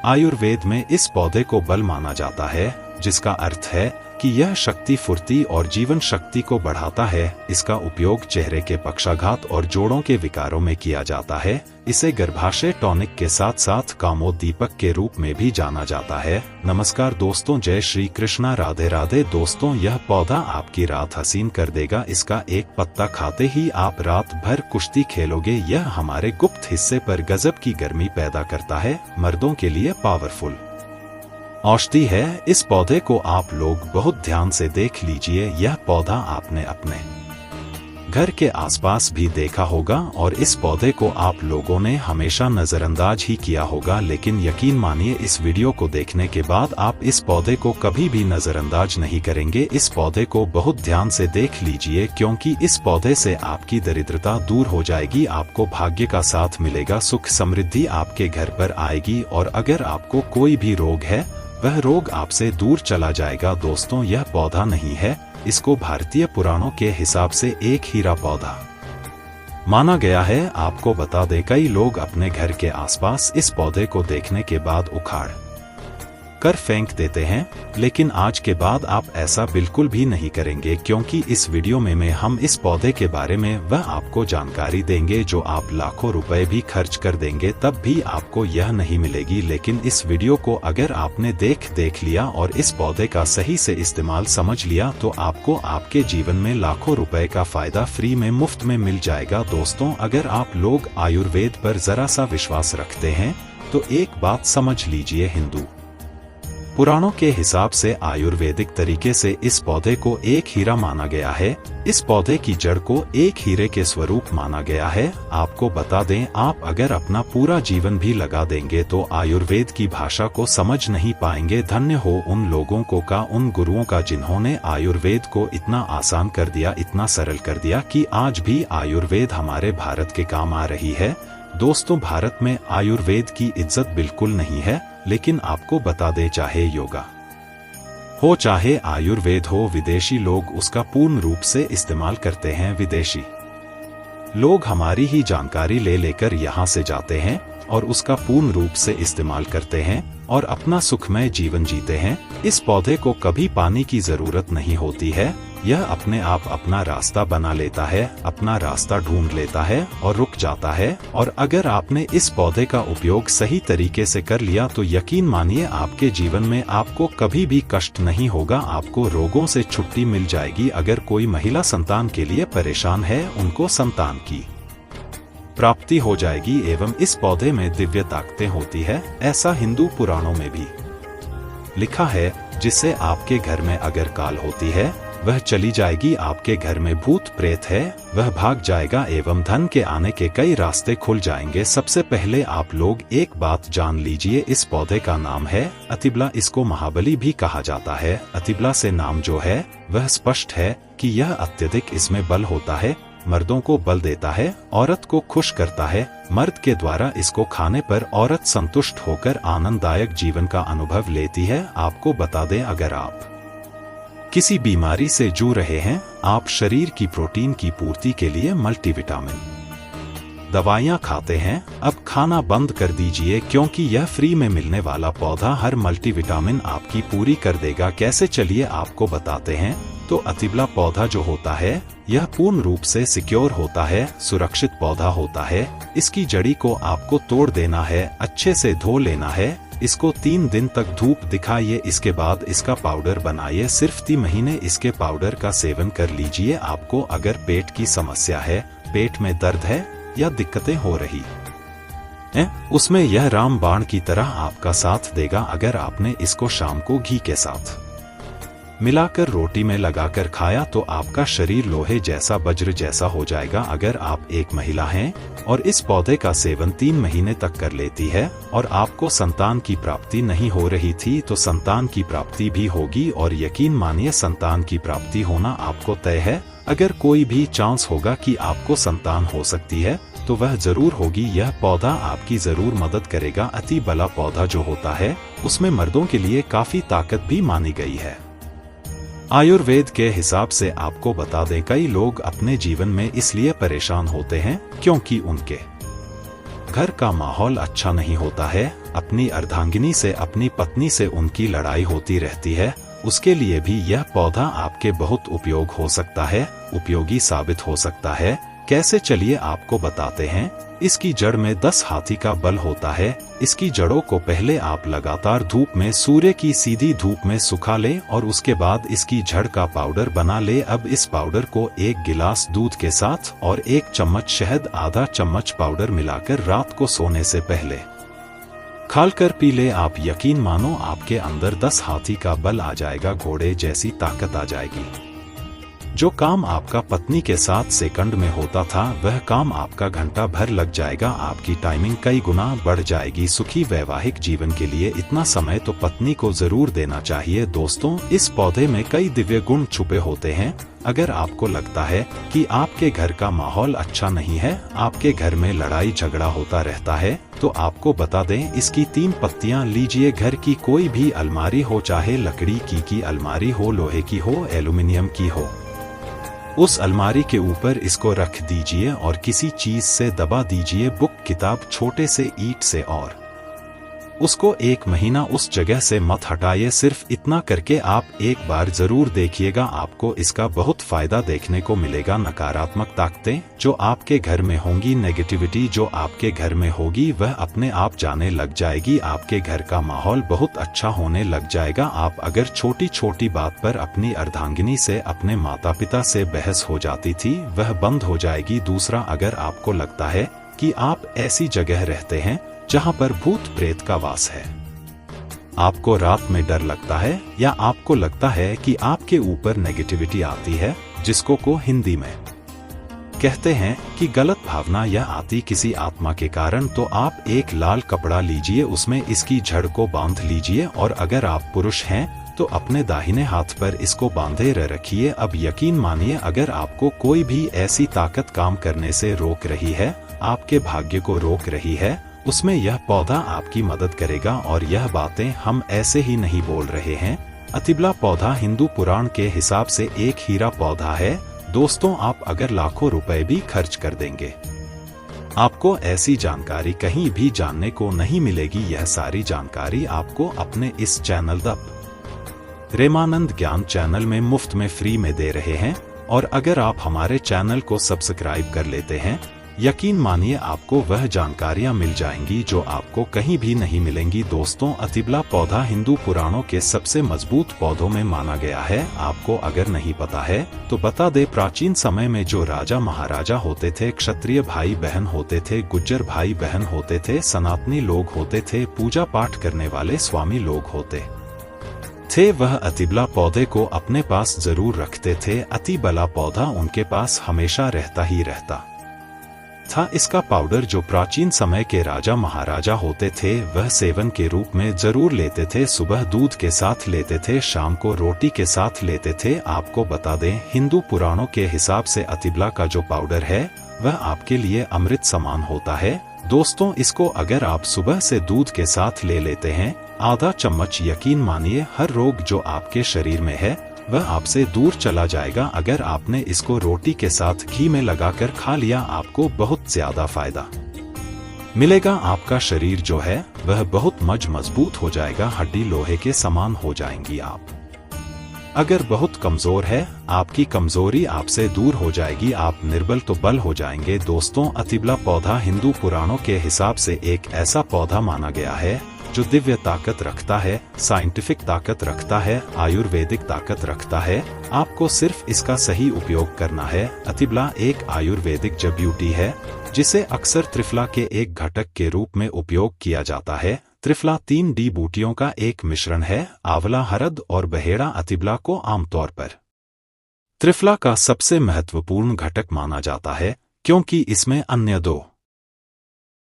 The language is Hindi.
आयुर्वेद में इस पौधे को बल माना जाता है, जिसका अर्थ है कि यह शक्ति, फुर्ती और जीवन शक्ति को बढ़ाता है। इसका उपयोग चेहरे के पक्षाघात और जोड़ों के विकारों में किया जाता है। इसे गर्भाशय टॉनिक के साथ साथ कामोद्दीपक के रूप में भी जाना जाता है। नमस्कार दोस्तों, जय श्री कृष्णा, राधे राधे। दोस्तों, यह पौधा आपकी रात हसीन कर देगा। इसका एक पत्ता खाते ही आप रात भर कुश्ती खेलोगे। यह हमारे गुप्त हिस्से पर गजब की गर्मी पैदा करता है। मर्दों के लिए पावरफुल औषधि है। इस पौधे को आप लोग बहुत ध्यान से देख लीजिए। यह पौधा आपने अपने घर के आसपास भी देखा होगा और इस पौधे को आप लोगों ने हमेशा नजरअंदाज ही किया होगा, लेकिन यकीन मानिए इस वीडियो को देखने के बाद आप इस पौधे को कभी भी नजरअंदाज नहीं करेंगे। इस पौधे को बहुत ध्यान से देख लीजिए, क्योंकि इस पौधे से आपकी दरिद्रता दूर हो जाएगी, आपको भाग्य का साथ मिलेगा, सुख समृद्धि आपके घर पर आएगी और अगर आपको कोई भी रोग है वह रोग आपसे दूर चला जाएगा। दोस्तों, यह पौधा नहीं है, इसको भारतीय पुराणों के हिसाब से एक हीरा पौधा माना गया है। आपको बता दें, कई लोग अपने घर के आसपास इस पौधे को देखने के बाद उखाड़ कर फेंक देते हैं, लेकिन आज के बाद आप ऐसा बिल्कुल भी नहीं करेंगे, क्योंकि इस वीडियो में हम इस पौधे के बारे में वह आपको जानकारी देंगे जो आप लाखों रुपए भी खर्च कर देंगे तब भी आपको यह नहीं मिलेगी। लेकिन इस वीडियो को अगर आपने देख लिया और इस पौधे का सही से इस्तेमाल समझ लिया तो आपको आपके जीवन में लाखों रुपए का फायदा फ्री में, मुफ्त में मिल जाएगा। दोस्तों, अगर आप लोग आयुर्वेद पर जरा सा विश्वास रखते हैं तो एक बात समझ लीजिए, हिंदू पुराणों के हिसाब से आयुर्वेदिक तरीके से इस पौधे को एक हीरा माना गया है। इस पौधे की जड़ को एक हीरे के स्वरूप माना गया है। आपको बता दें, आप अगर अपना पूरा जीवन भी लगा देंगे तो आयुर्वेद की भाषा को समझ नहीं पाएंगे। धन्य हो उन लोगों को का, उन गुरुओं का जिन्होंने आयुर्वेद को इतना आसान कर दिया, इतना सरल कर दिया कि आज भी आयुर्वेद हमारे भारत के काम आ रही है। दोस्तों, भारत में आयुर्वेद की इज्जत बिल्कुल नहीं है, लेकिन आपको बता दे, चाहे योगा हो चाहे आयुर्वेद हो, विदेशी लोग उसका पूर्ण रूप से इस्तेमाल करते हैं। विदेशी लोग हमारी ही जानकारी ले लेकर यहाँ से जाते हैं और उसका पूर्ण रूप से इस्तेमाल करते हैं और अपना सुखमय जीवन जीते हैं। इस पौधे को कभी पानी की जरूरत नहीं होती है, यह अपने आप अपना रास्ता बना लेता है, अपना रास्ता ढूंढ लेता है और रुक जाता है। और अगर आपने इस पौधे का उपयोग सही तरीके से कर लिया तो यकीन मानिए आपके जीवन में आपको कभी भी कष्ट नहीं होगा, आपको रोगों से छुट्टी मिल जाएगी। अगर कोई महिला संतान के लिए परेशान है, उनको संतान की प्राप्ति हो जाएगी एवं इस पौधे में दिव्य ताकतें होती है, ऐसा हिंदू पुराणों में भी लिखा है। जिससे आपके घर में अगर काल होती है वह चली जाएगी, आपके घर में भूत प्रेत है वह भाग जाएगा एवं धन के आने के कई रास्ते खुल जाएंगे। सबसे पहले आप लोग एक बात जान लीजिए, इस पौधे का नाम है अतिबला। इसको महाबली भी कहा जाता है। अतिबला से नाम जो है वह स्पष्ट है कि यह अत्यधिक इसमें बल होता है, मर्दों को बल देता है, औरत को खुश करता है। मर्द के द्वारा इसको खाने पर औरत संतुष्ट होकर आनंददायक जीवन का अनुभव लेती है। आपको बता दें, अगर आप किसी बीमारी से जूझ रहे हैं, आप शरीर की प्रोटीन की पूर्ति के लिए मल्टीविटामिन दवाइयाँ खाते हैं, अब खाना बंद कर दीजिए, क्योंकि यह फ्री में मिलने वाला पौधा हर मल्टीविटामिन आपकी पूरी कर देगा। कैसे, चलिए आपको बताते हैं। तो अतिबला पौधा जो होता है यह पूर्ण रूप से सिक्योर होता है, सुरक्षित पौधा होता है। इसकी जड़ी को आपको तोड़ देना है, अच्छे से धो लेना है, इसको 3 दिन तक धूप दिखाइए, इसके बाद इसका पाउडर बनाइए। सिर्फ 3 महीने इसके पाउडर का सेवन कर लीजिए। आपको अगर पेट की समस्या है, पेट में दर्द है या दिक्कतें हो रही हैं, उसमें यह रामबाण की तरह आपका साथ देगा। अगर आपने इसको शाम को घी के साथ मिलाकर रोटी में लगाकर खाया तो आपका शरीर लोहे जैसा, वज्र जैसा हो जाएगा। अगर आप एक महिला हैं और इस पौधे का सेवन 3 महीने तक कर लेती है और आपको संतान की प्राप्ति नहीं हो रही थी तो संतान की प्राप्ति भी होगी, और यकीन मानिए संतान की प्राप्ति होना आपको तय है। अगर कोई भी चांस होगा कि आपको संतान हो सकती है तो वह जरूर होगी। यह पौधा आपकी जरूर मदद करेगा। अतिबला पौधा जो होता है उसमें मर्दों के लिए काफी ताकत भी मानी गई है। आयुर्वेद के हिसाब से आपको बता दें, कई लोग अपने जीवन में इसलिए परेशान होते हैं क्योंकि उनके घर का माहौल अच्छा नहीं होता है, अपनी अर्धांगिनी से, अपनी पत्नी से उनकी लड़ाई होती रहती है, उसके लिए भी यह पौधा आपके बहुत उपयोग हो सकता है, उपयोगी साबित हो सकता है। कैसे, चलिए आपको बताते हैं। इसकी जड़ में 10 हाथी का बल होता है। इसकी जड़ों को पहले आप लगातार धूप में, सूर्य की सीधी धूप में सुखा लें और उसके बाद इसकी जड़ का पाउडर बना ले। अब इस पाउडर को 1 गिलास दूध के साथ और 1 चम्मच शहद, आधा चम्मच पाउडर मिलाकर रात को सोने से पहले खालकर पी ले। आप यकीन मानो आपके अंदर 10 हाथी का बल आ जाएगा, घोड़े जैसी ताकत आ जाएगी। जो काम आपका पत्नी के साथ सेकंड में होता था, वह काम आपका घंटा भर लग जाएगा। आपकी टाइमिंग कई गुना बढ़ जाएगी। सुखी वैवाहिक जीवन के लिए इतना समय तो पत्नी को जरूर देना चाहिए। दोस्तों, इस पौधे में कई दिव्य गुण छुपे होते हैं। अगर आपको लगता है कि आपके घर का माहौल अच्छा नहीं है, आपके घर में लड़ाई झगड़ा होता रहता है, तो आपको बता दें, इसकी 3 पत्तियां लीजिए। घर की कोई भी अलमारी हो, चाहे लकड़ी की अलमारी हो, लोहे की हो, एल्यूमिनियम की हो, उस अलमारी के ऊपर इसको रख दीजिए और किसी चीज से दबा दीजिए, बुक, किताब, छोटे से ईंट से, और उसको 1 महीना उस जगह से मत हटाइए। सिर्फ इतना करके आप एक बार जरूर देखिएगा, आपको इसका बहुत फायदा देखने को मिलेगा। नकारात्मक ताकतें जो आपके घर में होंगी, नेगेटिविटी जो आपके घर में होगी, वह अपने आप जाने लग जाएगी। आपके घर का माहौल बहुत अच्छा होने लग जाएगा। आप अगर छोटी छोटी बात पर अपनी अर्धांगिनी से, अपने माता पिता से बहस हो जाती थी, वह बंद हो जाएगी। दूसरा, अगर आपको लगता है कि आप ऐसी जगह रहते हैं जहां पर भूत प्रेत का वास है, आपको रात में डर लगता है, या आपको लगता है कि आपके ऊपर नेगेटिविटी आती है, जिसको को हिंदी में कहते हैं कि गलत भावना या आती किसी आत्मा के कारण, तो आप एक लाल कपड़ा लीजिए, उसमें इसकी जड़ को बांध लीजिए, और अगर आप पुरुष हैं तो अपने दाहिने हाथ पर इसको बांधे रखिए। अब यकीन मानिए, अगर आपको कोई भी ऐसी ताकत काम करने से रोक रही है, आपके भाग्य को रोक रही है, उसमें यह पौधा आपकी मदद करेगा। और यह बातें हम ऐसे ही नहीं बोल रहे हैं। अतिबला पौधा हिंदू पुराण के हिसाब से एक हीरा पौधा है। दोस्तों, आप अगर लाखों रुपए भी खर्च कर देंगे, आपको ऐसी जानकारी कहीं भी जानने को नहीं मिलेगी। यह सारी जानकारी आपको अपने इस चैनल द प्रेमानंद ज्ञान चैनल में मुफ्त में फ्री में दे रहे हैं। और अगर आप हमारे चैनल को सब्सक्राइब कर लेते हैं, यकीन मानिए आपको वह जानकारियां मिल जाएंगी जो आपको कहीं भी नहीं मिलेंगी। दोस्तों, अतिबला पौधा हिंदू पुराणों के सबसे मजबूत पौधों में माना गया है। आपको अगर नहीं पता है तो बता दे, प्राचीन समय में जो राजा महाराजा होते थे, क्षत्रिय भाई बहन होते थे, गुज्जर भाई बहन होते थे, सनातनी लोग होते थे, पूजा पाठ करने वाले स्वामी लोग होते थे, वह अतिबला पौधे को अपने पास जरूर रखते थे। अतिबला पौधा उनके पास हमेशा रहता ही रहता था। इसका पाउडर जो प्राचीन समय के राजा महाराजा होते थे, वह सेवन के रूप में जरूर लेते थे। सुबह दूध के साथ लेते थे, शाम को रोटी के साथ लेते थे। आपको बता दें, हिंदू पुराणों के हिसाब से अतिबला का जो पाउडर है, वह आपके लिए अमृत समान होता है। दोस्तों, इसको अगर आप सुबह से दूध के साथ ले लेते हैं, आधा चम्मच, यकीन मानिए हर रोग जो आपके शरीर में है, वह आपसे दूर चला जाएगा। अगर आपने इसको रोटी के साथ घी में लगाकर खा लिया, आपको बहुत ज्यादा फायदा मिलेगा। आपका शरीर जो है वह बहुत मजबूत हो जाएगा, हड्डी लोहे के समान हो जाएंगी। आप अगर बहुत कमजोर है, आपकी कमजोरी आपसे दूर हो जाएगी। आप निर्बल तो बल हो जाएंगे। दोस्तों, अतिबला पौधा हिंदू पुराणों के हिसाब से एक ऐसा पौधा माना गया है जो दिव्य ताकत रखता है, साइंटिफिक ताकत रखता है, आयुर्वेदिक ताकत रखता है। आपको सिर्फ इसका सही उपयोग करना है। अतिबला एक आयुर्वेदिक जड़ी बूटी है, जिसे अक्सर त्रिफला के एक घटक के रूप में उपयोग किया जाता है। त्रिफला 3 जड़ी बूटियों का एक मिश्रण है, आंवला, हरद और बहेड़ा। अतिबला को आमतौर पर त्रिफला का सबसे महत्वपूर्ण घटक माना जाता है, क्योंकि इसमें अन्य 2